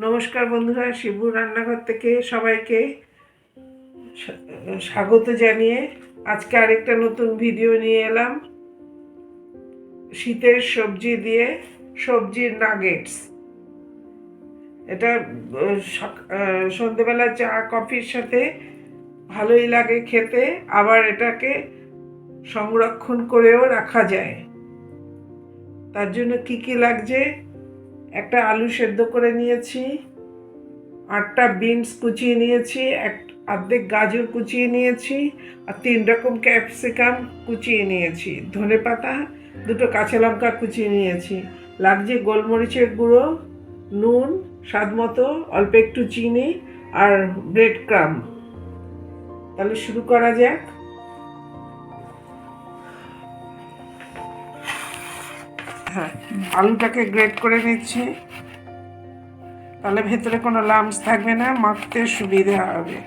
নমস্কার বন্ধুরা, শিবুর রান্নাঘর থেকে সবাইকে স্বাগত জানিয়ে আজকে আরেকটা নতুন ভিডিও নিয়ে এলাম। শীতের সবজি দিয়ে সবজির নাগেটস। এটা সন্ধ্যেবেলা চা কফির সাথে ভালোই লাগে খেতে, আবার এটাকে সংরক্ষণ করেও রাখা যায়। তার জন্য কি কি লাগছে: একটা আলু সেদ্ধ করে নিয়েছি, 8টা বিনস কুচিয়ে নিয়েছি, অর্ধেক গাজর কুচিয়ে নিয়েছি, আর 3 রকম ক্যাপসিকাম কুচিয়ে নিয়েছি, ধনেপাতা, 2টো কাঁচা লঙ্কা কুচিয়ে নিয়েছি। লাগছে গোলমরিচের গুঁড়ো, নুন স্বাদ মতো, অল্প একটু চিনি আর ব্রেড ক্রাম্ব। তাহলে শুরু করা যাক। হ্যাঁ, আলুটাকে গ্রেট করে নিচ্ছি, তাহলে ভেতরে কোনো লাম্পস থাকবে না, মাখতে সুবিধা হবে।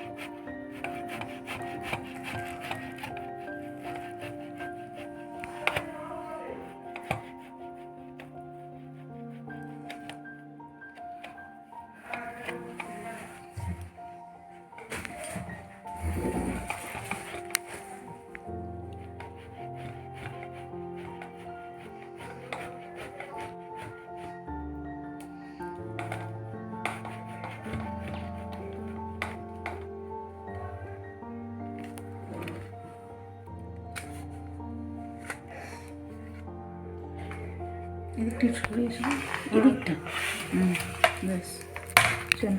এদিকটা সরে এসে এদিকটা ব্যাস চল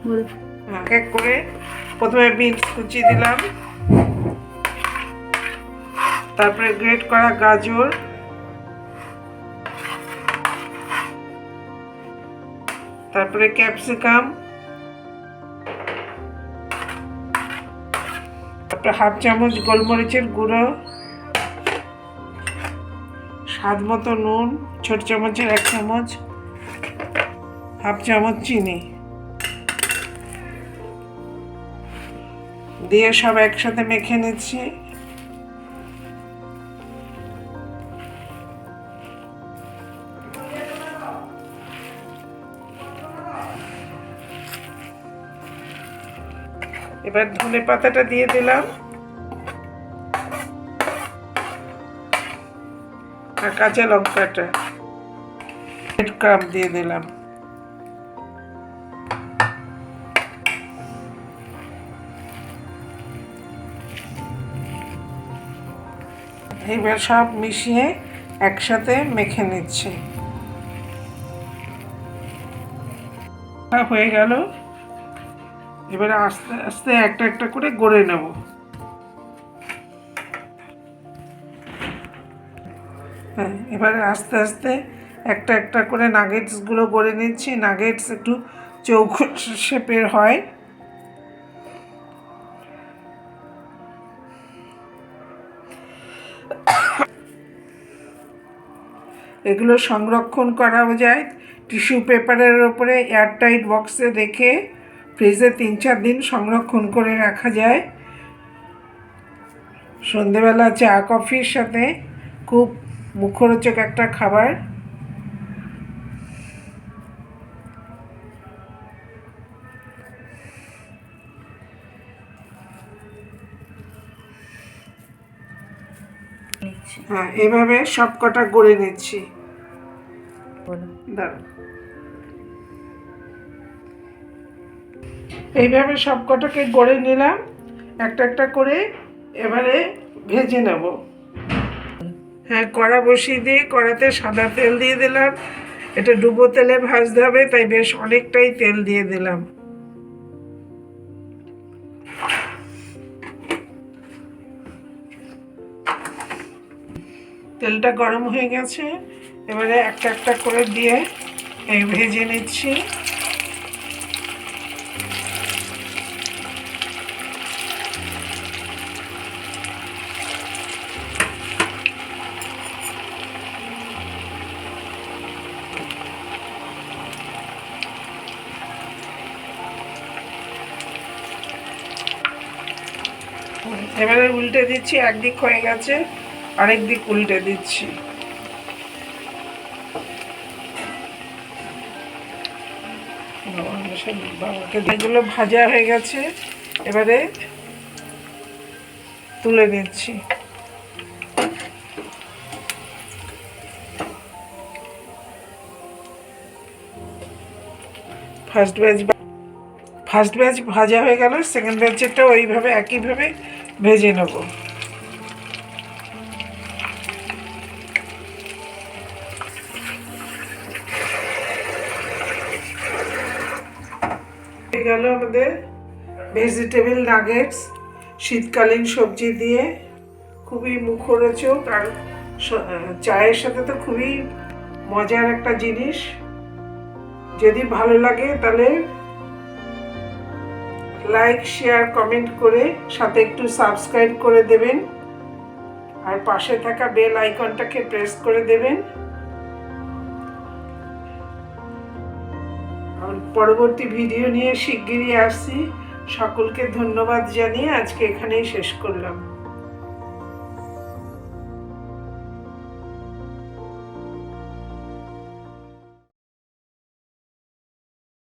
বলে এক এক করে প্রথমে বিনস কুচিয়ে দিলাম, তারপরে গ্রেট করা গাজর, তারপরে ক্যাপসিকাম, তারপরে হাফ চামচ গোলমরিচের গুঁড়ো, স্বাদ মতো নুন, ছোট চামচের 1 চামচ, হাফ চামচ চিনি দিয়ে সব একসাথে মেখে নিচ্ছি। এবার ধনে পাতাটা দিয়ে দিলাম আর কাঁচা লঙ্কাটা, ব্রেড ক্রাম্ব দিয়ে দিলাম। এবার সব মিশিয়ে একসাথে মেখে নিচ্ছি। হয়ে গেল, এবারে আস্তে আস্তে একটা একটা করে গড়ে নেব। হ্যাঁ, এবারে আস্তে আস্তে একটা একটা করে নাগেটসগুলো গড়ে নিচ্ছি। নাগেটস একটু চৌকো শেপের হয়। এগুলো সংরক্ষণ করাও যায় টিস্যু পেপারের ওপরে এয়ারটাইট বক্সে রেখে ফ্রিজে 3-4 দিন সংরক্ষণ করে রাখা যায়। সন্ধেবেলা চা কফির সাথে খুব মুখরোচক একটা খাবার। হ্যাঁ, এভাবে সব কটা গড়ে নিচ্ছি। দাঁড়ান, এইভাবে সব কটাকে গড়ে নিলাম একটা একটা করে। এবারে ভেজে নেব। হ্যাঁ, কড়া বসিয়ে দিয়ে কড়াতে সাদা তেল দিয়ে দিলাম। এটা ডুবো তেলে ভাজতে হবে, তাই বেশ অনেকটাই তেল দিয়ে দিলাম। তেলটা গরম হয়ে গেছে, এবারে একটা একটা করে দিয়ে ভেজে নিচ্ছি। এবারে উল্টে দিচ্ছি, একদিক হয়ে গেছে, আরেক দিক উল্টে দিচ্ছি। বাবাকে এগুলো ভাজা হয়ে গেছে, এবারে তুলে নিচ্ছি। ফার্স্ট ব্যাচ ভাজা হয়ে গেল, সেকেন্ড ব্যাচেরটা ওইভাবে একইভাবে ভেজে নেব। হয়ে গেল আমাদের ভেজিটেবল নাগেটস, শীতকালীন সবজি দিয়ে, খুবই মুখরোচক আর চায়ের সাথে তো খুবই মজার একটা জিনিস। যদি ভালো লাগে তাহলে লাইক, শেয়ার, কমেন্ট করে সাথে একটু সাবস্ক্রাইব করে দেবেন, আর পাশে থাকা বেল আইকনটাকে প্রেস করে দেবেন। আর পরবর্তী ভিডিও নিয়ে শিগগিরই আসছি। সকলকে ধন্যবাদ জানিয়ে আজকে এখানেই শেষ করলাম।